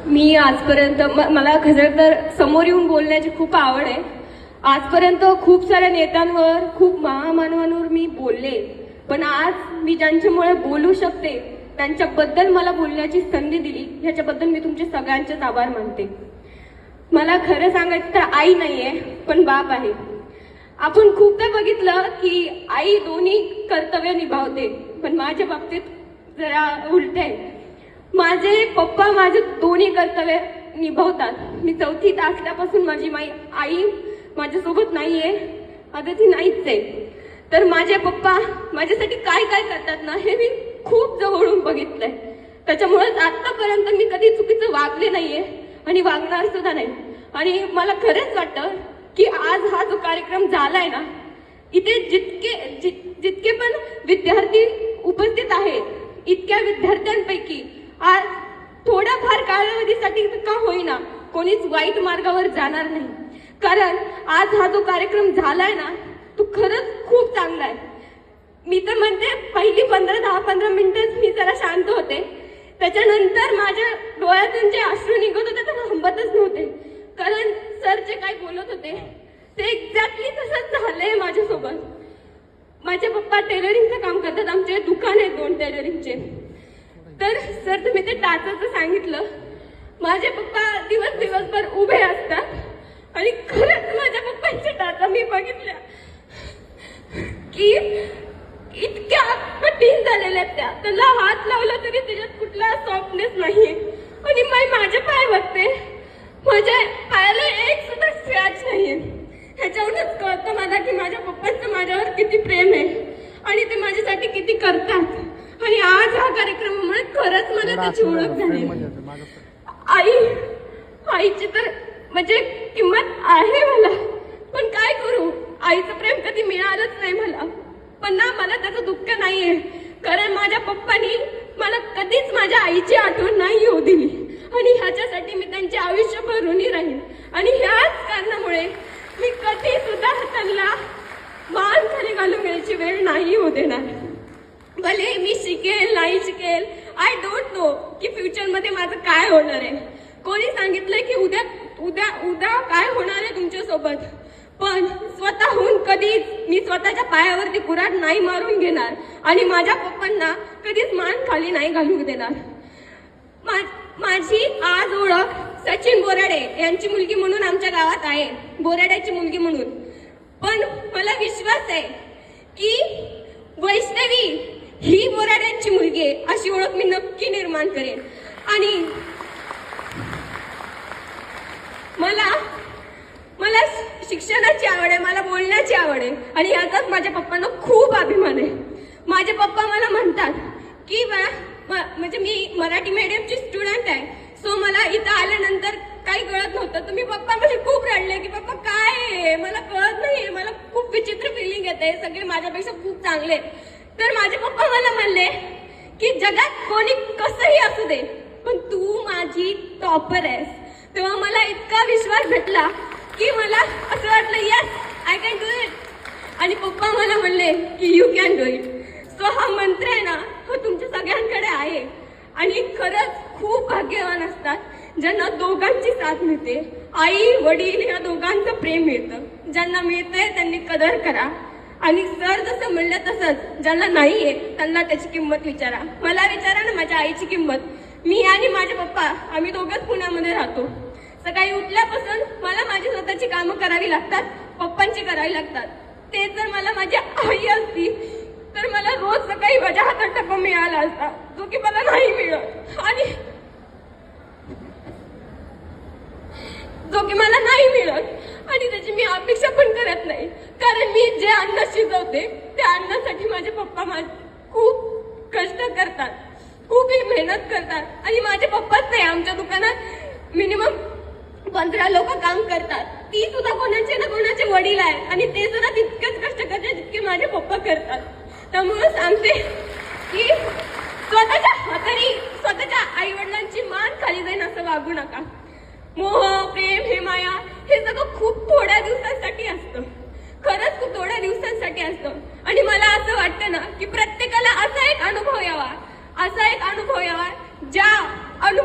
मी आजपर्यंत मला खरं तर समोर येऊन बोलण्याची खूप आवड आहे. आजपर्यंत खूप साऱ्या नेत्यांवर, खूप महामानवांवर मी बोलले, पण आज मी ज्यांच्यामुळे बोलू शकते त्यांच्याबद्दल मला बोलण्याची संधी दिली, ह्याच्याबद्दल मी तुमचे सगळ्यांचेच आभार मानते. मला खरं सांगायचं तर आई नाहीये, पण बाप आहे. आपण खूपदा बघितलं की आई दोन्ही कर्तव्य निभावते, पण माझ्या बाबतीत जरा उलट आहे. माझे पप्पा माझे दोन्ही कर्तव्य निभावतात. मी चौथीत असल्यापासून माझी आई माझ्यासोबत नाहीये, आता ती नाहीच आहे. तर माझे पप्पा माझ्यासाठी काय काय करतात ना, हे मी खूप जवळून बघितलंय. त्याच्यामुळे आतापर्यंत मी कधी चुकीचं वागले नाहीये आणि वागणार सुद्धा नाही. आणि मला खरंच वाटतं की आज हा जो कार्यक्रम झालाय ना, इथे जितके पण विद्यार्थी उपस्थित आहेत, इतक्या विद्यार्थ्यांपैकी आज थोड्याफार कालावधीसाठी का होईना कोणीच वाईट मार्गावर जाणार नाही. कारण आज हा जो कार्यक्रम झालाय ना, तो खरंच खूप चांगला आहे. मी तर म्हणते पहिली 10-15 मिनिटं मी जरा शांत होते, त्याच्यानंतर माझ्या डोळ्यातून जे अश्रू निघत होते ते थांबतच नव्हते. कारण सर जे काय बोलत होते ते एक्झॅक्टली तसंच झालंय माझ्यासोबत. माझे पप्पा टेलरिंगचं काम करतात, आमचे दुकान आहे 2 टेलरिंगचे. तर सर तुम्ही ते टाचाचं सांगितलं, माझे पप्पा दिवसभर उभे असतात आणि खरंच माझ्या पप्पांच्या टाचा मी बघितल्या की इतक्या कठीण झालेल्या त्या, त्याला हात लावला तरी त्याच्यात कुठला सॉफ्टनेस नाही. आणि माझे पाय बघते, माझ्या पायाला एक सुद्धा स्क्रॅच नाहीये. ह्याच्यावरूनच कळतं मला की माझ्या पप्पांचं माझ्यावर किती प्रेम आहे आणि ते माझ्यासाठी किती करतात. आणि आज हा कार्यक्रमामुळे खरंच मला त्याची ओळख झाली. आईची तर म्हणजे किंमत आहे मला, पण काय करू, आईचं प्रेम कधी मिळालंच नाही मला. पण ना, मला त्याचं दुःख नाहीये, कारण माझ्या पप्पांनी मला कधीच माझ्या आईची आठवण नाही येऊ दिली. आणि ह्याच्यासाठी मी त्यांचे आयुष्यभर ऋणी राहील. आणि ह्याच कारणामुळे मी कधी सुद्धा त्यांना मान खाली घालून घ्यायची वेळ नाही येऊ देणार. भले मी शिकेल नाही शिकेल, आय डोंट नो की फ्युचरमध्ये माझं काय होणार आहे. कोणी सांगितलंय की उद्या काय होणार आहे तुमच्यासोबत, पण स्वतःहून कधीच मी स्वतःच्या पायावरती कुऱ्हाड नाही मारून घेणार आणि माझ्या पप्पांना कधीच मान खाली नाही घालू देणार. माझी आज ओळख सचिन बोराडे यांची मुलगी म्हणून आमच्या गावात आहे, बोराड्याची मुलगी म्हणून. पण मला विश्वास आहे की वैष्णवी ही बोराड्यांची मुलगी आहे अशी ओळख मी नक्की निर्माण करेन. आणि मला शिक्षणाची आवड आहे, मला बोलण्याची आवड आहे आणि याचाच माझ्या पप्पांना खूप अभिमान आहे. माझे पप्पा मला म्हणतात की म्हणजे मी मराठी मीडियमची स्टुडंट आहे, सो मला इथं आल्यानंतर काही कळत नव्हतं. तुम्ही पप्पा म्हणजे खूप रडले की पप्पा काय आहे, मला कळत नाही, मला खूप विचित्र फिलिंग येते, सगळे माझ्यापेक्षा खूप चांगले. तर माझे पप्पा मला म्हणले की जगात कोणी कसंही असू दे, पण तू माझी टॉपर आहेस. तेव्हा मला इतका विश्वास भेटला की मला असं वाटलं yes I can do it. आणि पप्पा मला म्हणले की you can do it. So हा मंत्र आहे ना, हा तुमच्या सगळ्यांकडे आहे. आणि खरंच खूप भाग्यवान असतात ज्यांना दोघांची साथ मिळते, आई वडील ह्या दोघांचं प्रेम मिळतं. ज्यांना मिळतंय त्यांनी कदर करा. आणि सर जसं म्हणलं तसंच ज्यांना नाहीये त्यांना त्याची किंमत विचारा. मला विचारा ना माझ्या आईची किंमत. मी आणि माझे पप्पा आम्ही दोघंच पुण्यामध्ये राहतो. सकाळी उठल्यापासून मला माझी स्वतःची कामं करावी लागतात, पप्पांची करावी लागतात. ते जर मला माझी आई असती तर मला रोज सकाळी माझ्या हातात डबा मिळाला असता, जो की मला नाही मिळत. आणि त्याची मी अपेक्षा पण करत नाही, कारण मी जे अन्न शिजवते त्या अन्नासाठी माझे पप्पा खूप कष्ट करतात, खूप मेहनत करतात. आणि माझे पप्पाच नाही, आमच्या दुकानात मिनिमम 15 लोक काम करतात. ती सुद्धा कोणाचे ना कोणाचे वडील आहे आणि ते सुद्धा तितकेच कष्ट करतात जितके माझे पप्पा करतात. त्यामुळे सांगते की स्वतःच्या हाताने स्वतःच्या आई वडिलांची मान खाली जाईन असं वागू नका. मोह प्रेम हे माया हे सगळं खूप थोड्या दिवसांसाठी असतं, खरंच खूप थोड्या दिवसांसाठी असतं. आणि मला असं वाटतं ना की प्रत्येकाला असा एक अनुभव यावा ज्या अनुभव